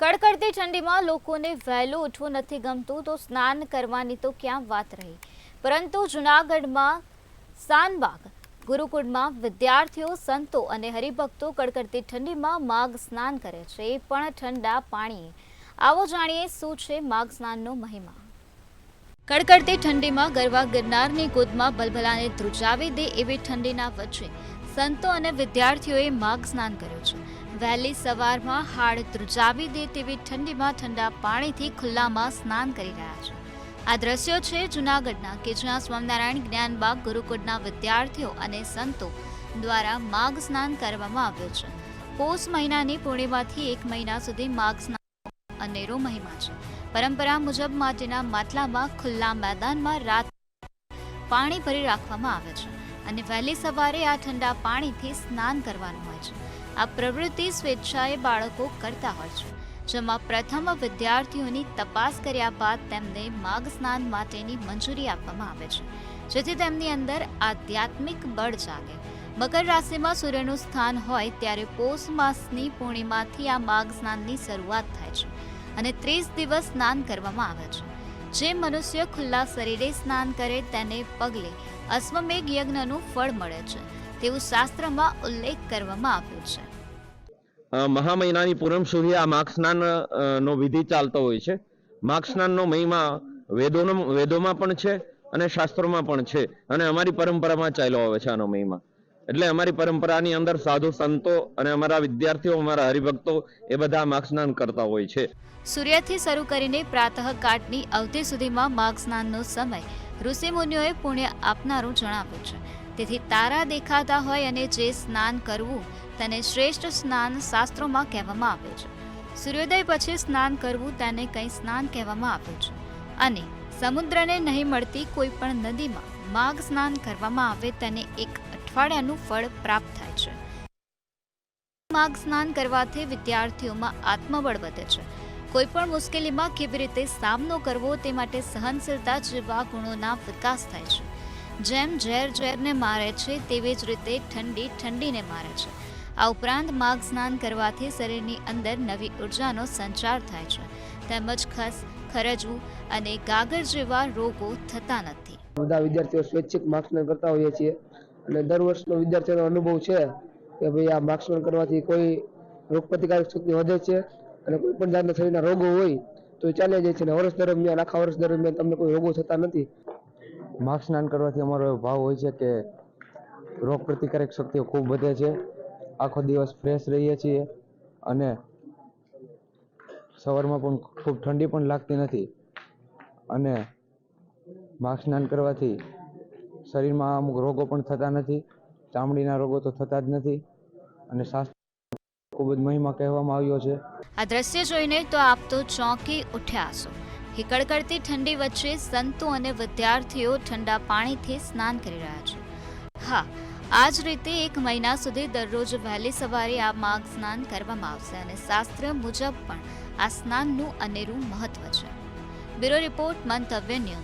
કડકડતી ઠંડીમાં લોકોને વહેલું ઉઠવું નથી ગમતું તો સ્નાન કરવાની તો ક્યાં વાત રહી, પરંતુ જૂનાગઢમાં શાનબાગ ગુરુકુળમાં વિદ્યાર્થીઓ, સંતો અને હરિભક્તો કડકડતી ઠંડીમાં માઘ સ્નાન કરે છે, એ પણ ઠંડા પાણીએ। આવો જાણીએ શું છે માઘ સ્નાનનો મહિમા। કડકડતી ઠંડીમાં ગરવા ગિરનારની ગોદમાં બલબલાને ધ્રુજાવી દે એવી ઠંડીના વચ્ચે સંતો અને વિદ્યાર્થીઓએ માઘ સ્નાન કર્યું છે। વહેલી સવારમાં હાડ ધ્રુજાવી દે તેવી ઠંડીમાં ઠંડા પાણીથી ખુલ્લામાં સ્નાન કરી રહ્યા છે। આ દ્રશ્યો છે જૂનાગઢના કે જ્યાં સ્વામિનારાયણ જ્ઞાનબાગ ગુરુકુળના વિદ્યાર્થીઓ અને સંતો દ્વારા માઘ સ્નાન કરવામાં આવ્યું છે। પોષ મહિનાની પૂર્ણિમાથી 1 મહિના સુધી માઘ સ્નાનનો અનેરો મહિમા છે। પરંપરા મુજબ માટીના માટલામાં ખુલ્લા મેદાનમાં રાત પાણી ભરી રાખવામાં આવે છે અને વહેલી સવારે આ ઠંડા પાણીથી સ્નાન કરવાનું હોય છે। આ પ્રવૃત્તિ સ્વેચ્છાએ બાળકો કરતા હોય છે, જેમાં પ્રથમ વિદ્યાર્થીઓની તપાસ કર્યા બાદ તેમને માઘ સ્નાન માટેની મંજૂરી આપવામાં આવે છે, જેથી તેમની અંદર આધ્યાત્મિક બળ જાગે। મકર રાશિમાં સૂર્યનું સ્થાન હોય ત્યારે પોષ માસની પૂર્ણિમાથી આ માઘ સ્નાનની શરૂઆત થાય છે અને 30 દિવસ સ્નાન કરવામાં આવે છે। જે મનુષ્ય ખુલ્લા શરીરે સ્નાન કરે તેને પગલે અશ્વમેઘ યજ્ઞનું ફળ મળે છે તેવું શાસ્ત્રમાં ઉલ્લેખ કરવામાં આવ્યો છે। મહા મહિનાની પૂનમ સુધી આ માઘ સ્નાન નો વિધિ ચાલતો હોય છે। માઘ સ્નાનનો મહિમા વેદોમાં પણ છે અને શાસ્ત્રોમાં પણ છે અને અમારી પરંપરામાં ચાલ્યો આવે છે આનો મહિમા। એટલે અમારી પરંપરાની અંદર સાધુ સંતો અને અમારા વિદ્યાર્થીઓ, અમારા હરિભક્તો એ બધા માઘ સ્નાન કરતા હોય છે। સૂર્યથી શરૂ કરીને પ્રાતઃકાળની અવધિ સુધીમાં માઘ સ્નાનનો સમય ઋષિમુનિઓએ પુણ્ય આપનારું જણાવ્યું છે। તેથી તારા દેખાતા હોય અને જે સ્નાન કરવું તેને શ્રેષ્ઠ સ્નાન શાસ્ત્રોમાં કહેવામાં આવ્યું છે। સૂર્યોદય પછી સ્નાન કરવું તેને કંઈ સ્નાન કહેવામાં આવ્યું છે અને સમુદ્રને નહીં મળતી કોઈ પણ નદીમાં માઘ સ્નાન કરવામાં આવે તેને 1 અઠવાડિયાનું ફળ પ્રાપ્ત થાય છે। માઘ સ્નાન કરવાથી વિદ્યાર્થીઓમાં આત્મબળ વધે છે। કોઈ પણ મુશ્કેલીમાં કેવી રીતે સામનો કરવો તે માટે સહનશીલતા જેવા ગુણોના વિકાસ થાય છે। જેમ ઝેર ઝેરને મારે છે તેવી જ રીતે ઠંડી ઠંડીને મારે છે। આ ઉપરાંત માઘ સ્નાન કરવાથી શરીરની અંદર નવી ઉર્જાનો સંચાર થાય છે, તેમજ ખસ, ખરજવું અને ગાગર જેવા રોગો થતા નથી। બધા વિદ્યાર્થીઓ સ્વૈચ્છિક માઘ સ્નાન કરતા હોઈએ છીએ અને દર વર્ષનો વિદ્યાર્થીઓનો અનુભવ છે કે ભાઈ આ માઘ સ્નાન કરવાથી કોઈ રોગ પ્રતિકારક શક્તિ વધે છે અને કોઈ પણ જાતના શરીરના રોગો હોય તો એ ચાલી જાય છે અને વર્ષ દરમિયાન, આખા વર્ષ દરમિયાન તમને કોઈ રોગો થતા નથી। માઘ સ્નાન કરવાથી અમારો ભાવ હોય છે કે રોગ પ્રતિકારક શક્તિઓ ખૂબ વધે છે, આખો દિવસ ફ્રેશ રહીએ છીએ અને સવારમાં પણ ખૂબ ઠંડી પણ લાગતી નથી અને માઘ સ્નાન કરવાથી શરીરમાં અમુક રોગો પણ થતા નથી, ચામડીના રોગો તો થતા જ નથી અને શાસ્ત્ર ખૂબ જ મહિમા કહેવામાં આવ્યો છે। આ દ્રશ્ય જોઈને તો આપ તો ચોંકી ઉઠ્યા હશો કે કડકડતી ઠંડી વચ્ચે સંતો અને વિદ્યાર્થીઓ ઠંડા પાણીથી સ્નાન કરી રહ્યા છે। હા, આ જ રીતે 1 મહિના સુધી દરરોજ વહેલી સવારે આ માઘ સ્નાન કરવામાં આવશે અને શાસ્ત્ર મુજબ પણ આ સ્નાનનું અનેરું મહત્વ છે। બ્યુરો રિપોર્ટ, મંતવ્ય ન્યૂઝ।